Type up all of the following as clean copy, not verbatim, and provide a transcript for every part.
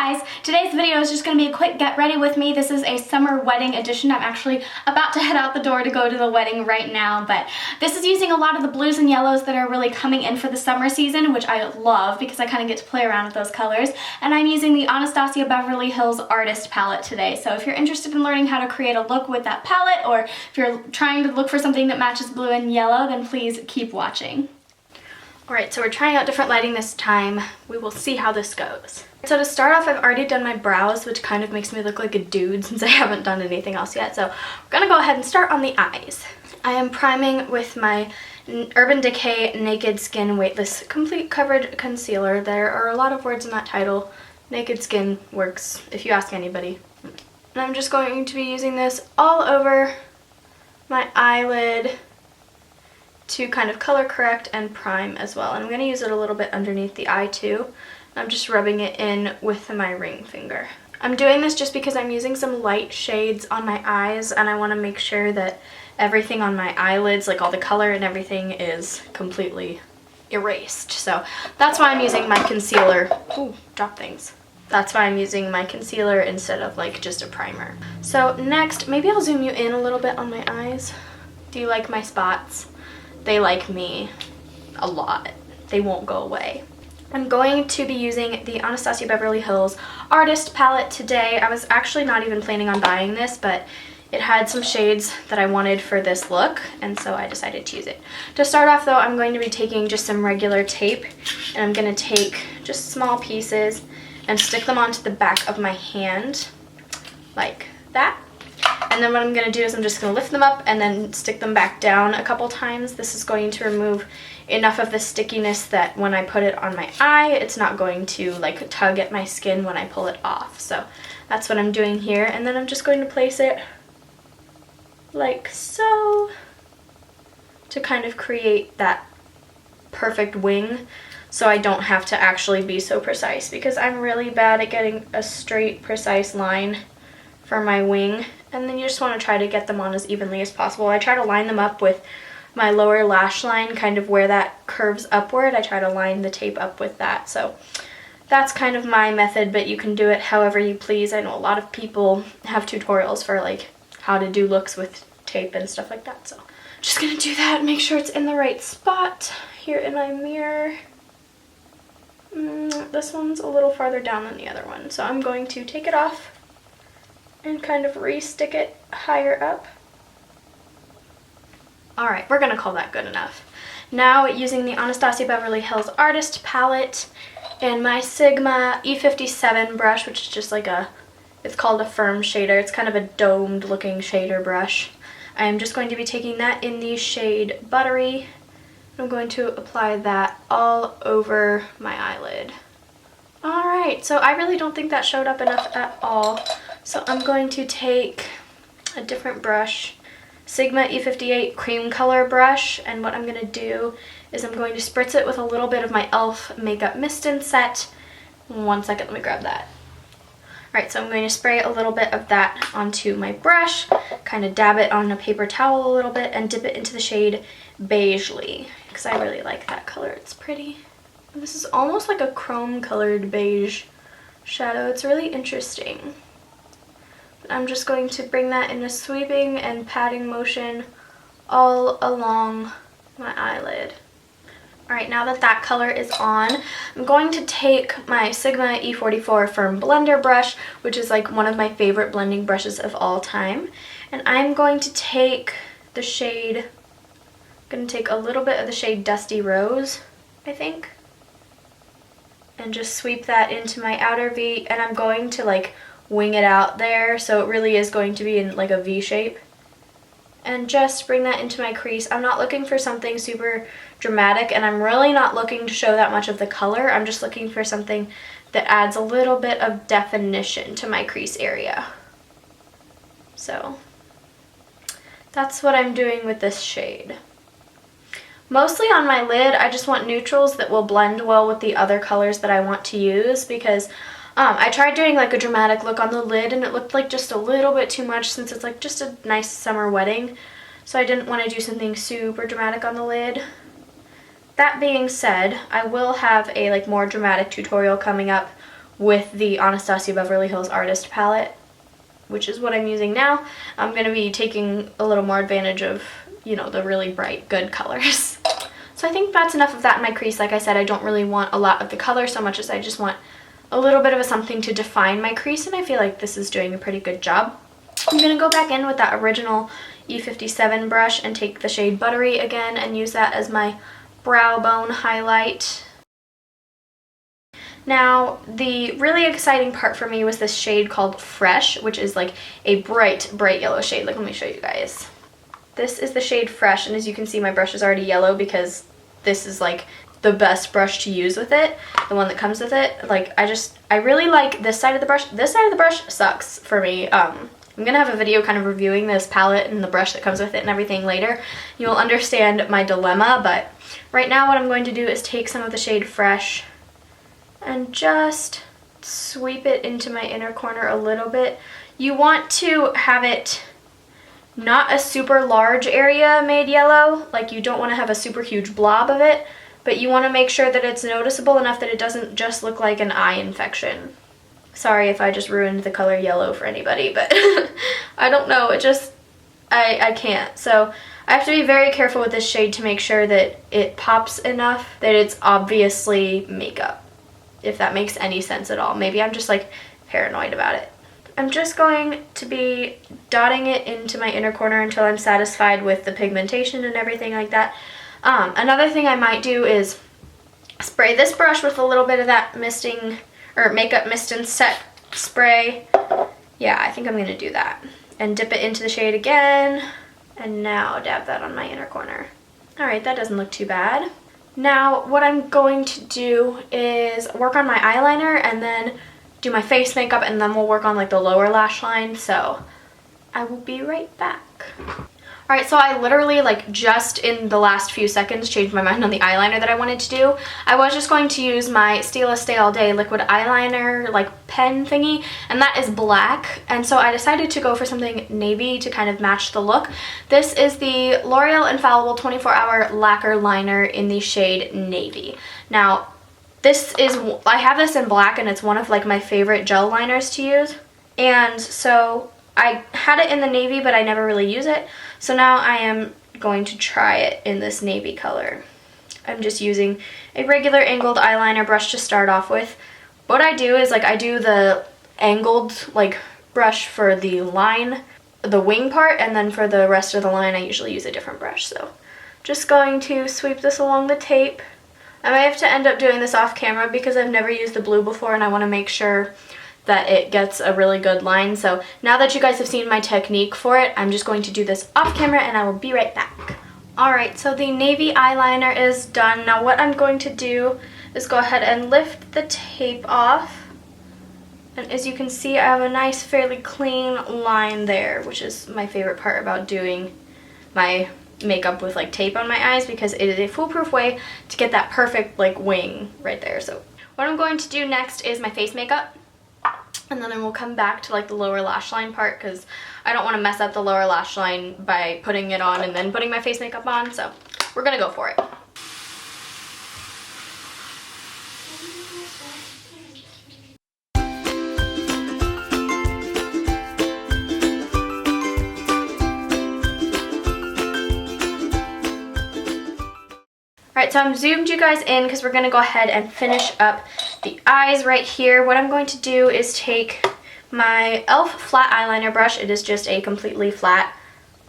guys, today's video is just going to be a quick get ready with me. This is a summer wedding edition. I'm actually about to head out the door to go to the wedding right now, but this is using a lot of the blues and yellows that are really coming in for the summer season, which I love because I kind of get to play around with those colors. And I'm using the Anastasia Beverly Hills Artist Palette today. So if you're interested in learning how to create a look with that palette, or if you're trying to look for something that matches blue and yellow, then please keep watching. Alright, so we're trying out different lighting this time. We will see how this goes. So to start off, I've already done my brows, which kind of makes me look like a dude since I haven't done anything else yet. So we're gonna go ahead and start on the eyes. I am priming with my Urban Decay Naked Skin Weightless Complete Covered Concealer. There are a lot of words in that title. Naked Skin works if you ask anybody. And I'm just going to be using this all over my eyelid to kind of color correct and prime as well. And I'm going to use it a little bit underneath the eye too. I'm just rubbing it in with my ring finger. I'm doing this just because I'm using some light shades on my eyes and I want to make sure that everything on my eyelids, like all the color and everything, is completely erased. So that's why I'm using my concealer. Ooh, drop things. That's why I'm using my concealer instead of like just a primer. So next, maybe I'll zoom you in a little bit on my eyes. Do you like my spots? They like me a lot. They won't go away. I'm going to be using the Anastasia Beverly Hills Artist Palette today. I was actually not even planning on buying this, but it had some shades that I wanted for this look, and so I decided to use it. To start off though, I'm going to be taking just some regular tape, and I'm going to take just small pieces and stick them onto the back of my hand, like that. And then what I'm going to do is I'm just going to lift them up and then stick them back down a couple times. This is going to remove enough of the stickiness that when I put it on my eye, it's not going to like tug at my skin when I pull it off. So that's what I'm doing here. And then I'm just going to place it like so to kind of create that perfect wing, so I don't have to actually be so precise, because I'm really bad at getting a straight, precise line for my wing. And then you just want to try to get them on as evenly as possible. I try to line them up with my lower lash line, kind of where that curves upward. I try to line the tape up with that. So that's kind of my method, but you can do it however you please. I know a lot of people have tutorials for like how to do looks with tape and stuff like that. So just gonna do that, make sure it's in the right spot here in my mirror. This one's a little farther down than the other one, so I'm going to take it off and kind of re-stick it higher up. Alright, we're gonna call that good enough. Now, using the Anastasia Beverly Hills Artist Palette and my Sigma E57 brush, which is just like it's called a firm shader. It's kind of a domed looking shader brush. I am just going to be taking that in the shade Buttery. I'm going to apply that all over my eyelid. Alright, so I really don't think that showed up enough at all. So I'm going to take a different brush, Sigma E58 cream color brush, and what I'm going to do is I'm going to spritz it with a little bit of my e.l.f. Makeup Mist and Set. 1 second, let me grab that. Alright, so I'm going to spray a little bit of that onto my brush, kind of dab it on a paper towel a little bit, and dip it into the shade Beigely, because I really like that color. It's pretty. And this is almost like a chrome colored beige shadow. It's really interesting. I'm just going to bring that in a sweeping and patting motion all along my eyelid. Alright, now that that color is on, I'm going to take my Sigma E44 Firm Blender brush, which is like one of my favorite blending brushes of all time. And I'm going to take the shade, I'm going to take a little bit of the shade Dusty Rose, I think, and just sweep that into my outer V, and I'm going to like wing it out there, so it really is going to be in like a V shape. And just bring that into my crease. I'm not looking for something super dramatic, and I'm really not looking to show that much of the color. I'm just looking for something that adds a little bit of definition to my crease area. So that's what I'm doing with this shade. Mostly on my lid, I just want neutrals that will blend well with the other colors that I want to use, because I tried doing like a dramatic look on the lid and it looked like just a little bit too much, since it's like just a nice summer wedding. So I didn't want to do something super dramatic on the lid. That being said, I will have a like more dramatic tutorial coming up with the Anastasia Beverly Hills Artist palette, which is what I'm using now. I'm going to be taking a little more advantage of, you know, the really bright, good colors. So I think that's enough of that in my crease. Like I said, I don't really want a lot of the color so much as I just want a little bit of a something to define my crease, and I feel like this is doing a pretty good job. I'm going to go back in with that original E57 brush and take the shade Buttery again and use that as my brow bone highlight. Now, the really exciting part for me was this shade called Fresh, which is like a bright, bright yellow shade. Like, let me show you guys. This is the shade Fresh, and as you can see, my brush is already yellow because this is like the best brush to use with it, the one that comes with it. Like, I really like this side of the brush. This side of the brush sucks for me. I'm gonna have a video kind of reviewing this palette and the brush that comes with it and everything later. You'll understand my dilemma, but right now what I'm going to do is take some of the shade Fresh and just sweep it into my inner corner a little bit. You want to have it not a super large area made yellow, like you don't want to have a super huge blob of it, but you want to make sure that it's noticeable enough that it doesn't just look like an eye infection. Sorry if I just ruined the color yellow for anybody, but I don't know, it just, I can't. So I have to be very careful with this shade to make sure that it pops enough that it's obviously makeup, if that makes any sense at all. Maybe I'm just like paranoid about it. I'm just going to be dotting it into my inner corner until I'm satisfied with the pigmentation and everything like that. Another thing I might do is spray this brush with a little bit of that misting or makeup mist and set spray. Yeah, I think I'm going to do that. And dip it into the shade again. And now dab that on my inner corner. Alright, that doesn't look too bad. Now, what I'm going to do is work on my eyeliner and then do my face makeup, and then we'll work on like the lower lash line. So I will be right back. Alright, so I literally like just in the last few seconds changed my mind on the eyeliner that I wanted to do. I was just going to use my Stila Stay All Day liquid eyeliner like pen thingy, and that is black, and so I decided to go for something navy to kind of match the look. This is the L'Oreal Infallible 24-Hour Lacquer Liner in the shade Navy. Now, I have this in black, and it's one of like my favorite gel liners to use, and so I had it in the navy, but I never really use it. So now I am going to try it in this navy color. I'm just using a regular angled eyeliner brush to start off with. What I do is like I do the angled like brush for the line, the wing part, and then for the rest of the line I usually use a different brush. So just going to sweep this along the tape. I might have to end up doing this off camera because I've never used the blue before and I want to make sure that it gets a really good line. So now that you guys have seen my technique for it, I'm just going to do this off camera and I will be right back. Alright, so the navy eyeliner is done. Now what I'm going to do is go ahead and lift the tape off. And as you can see, I have a nice, fairly clean line there, which is my favorite part about doing my makeup with like tape on my eyes, because it is a foolproof way to get that perfect like wing right there. So what I'm going to do next is my face makeup. And then we'll come back to like the lower lash line part because I don't want to mess up the lower lash line by putting it on and then putting my face makeup on. So we're going to go for it. Alright, so I'm zoomed you guys in because we're going to go ahead and finish up the eyes right here. What I'm going to do is take my e.l.f. flat eyeliner brush. It is just a completely flat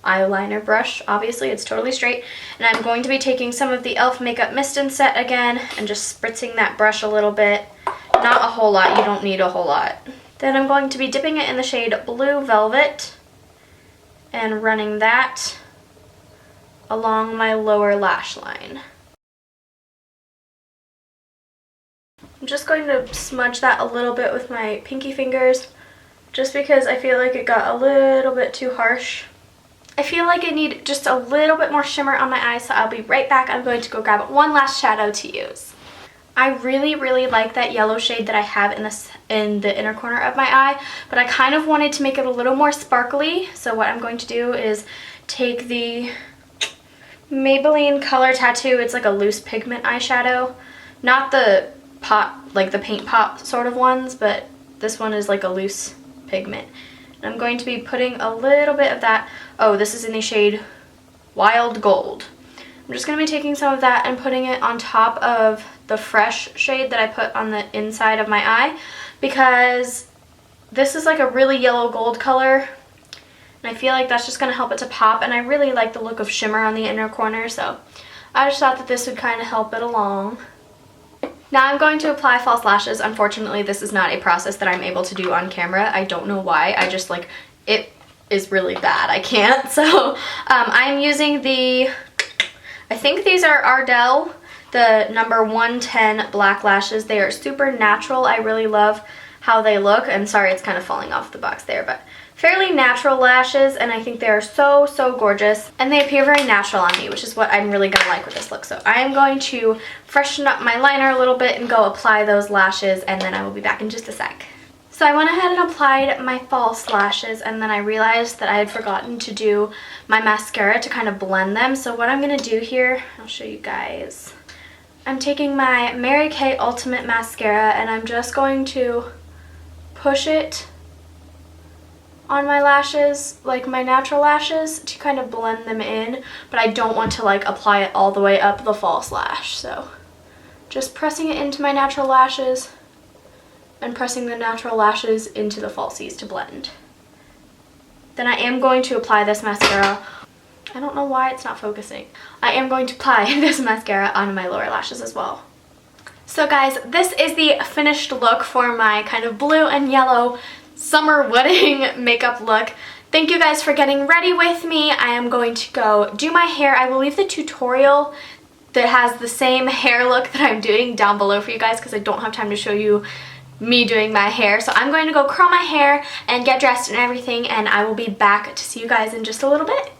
eyeliner brush. Obviously, it's totally straight. And I'm going to be taking some of the e.l.f. Makeup Mist and Set again and just spritzing that brush a little bit. Not a whole lot. You don't need a whole lot. Then I'm going to be dipping it in the shade Blue Velvet and running that along my lower lash line. I'm just going to smudge that a little bit with my pinky fingers just because I feel like it got a little bit too harsh. I feel like I need just a little bit more shimmer on my eyes, so I'll be right back. I'm going to go grab one last shadow to use. I really, really like that yellow shade that I have in the inner corner of my eye, but I kind of wanted to make it a little more sparkly, so what I'm going to do is take the Maybelline Color Tattoo. It's like a loose pigment eyeshadow, not the pot, like the paint pot sort of ones, but this one is like a loose pigment. And I'm going to be putting a little bit of that. Oh, this is in the shade Wild Gold. I'm just going to be taking some of that and putting it on top of the fresh shade that I put on the inside of my eye, because this is like a really yellow gold color, and I feel like that's just going to help it to pop, and I really like the look of shimmer on the inner corner, so I just thought that this would kind of help it along. Now I'm going to apply false lashes. Unfortunately, this is not a process that I'm able to do on camera. I don't know why. I just like, it is really bad. I can't. So I'm using the, I think these are Ardell, the number 110 black lashes. They are super natural. I really love how they look. And sorry, it's kind of falling off the box there, but fairly natural lashes, and I think they are so, so gorgeous, and they appear very natural on me, which is what I'm really gonna like with this look. So I am going to freshen up my liner a little bit and go apply those lashes, and then I will be back in just a sec. So I went ahead and applied my false lashes, and then I realized that I had forgotten to do my mascara to kind of blend them. So what I'm gonna do here, I'll show you guys. I'm taking my Mary Kay Ultimate Mascara, and I'm just going to push it on my lashes, like my natural lashes, to kind of blend them in, but I don't want to like apply it all the way up the false lash. So just pressing it into my natural lashes and pressing the natural lashes into the falsies to blend. Then I am going to apply this mascara. I don't know why it's not focusing. I am going to apply this mascara on my lower lashes as well. So guys, this is the finished look for my kind of blue and yellow summer wedding makeup look. Thank you guys for getting ready with me. I am going to go do my hair. I will leave the tutorial that has the same hair look that I'm doing down below for you guys, because I don't have time to show you me doing my hair. So I'm going to go curl my hair and get dressed and everything, and I will be back to see you guys in just a little bit.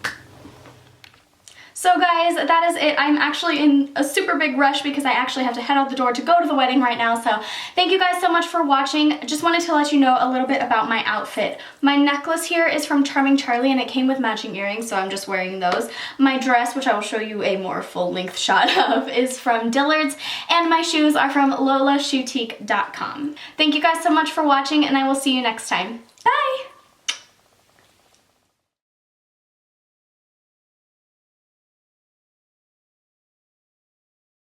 So guys, that is it. I'm actually in a super big rush because I actually have to head out the door to go to the wedding right now. So thank you guys so much for watching. Just wanted to let you know a little bit about my outfit. My necklace here is from Charming Charlie, and it came with matching earrings, so I'm just wearing those. My dress, which I will show you a more full-length shot of, is from Dillard's, and my shoes are from lolashoetique.com. Thank you guys so much for watching, and I will see you next time.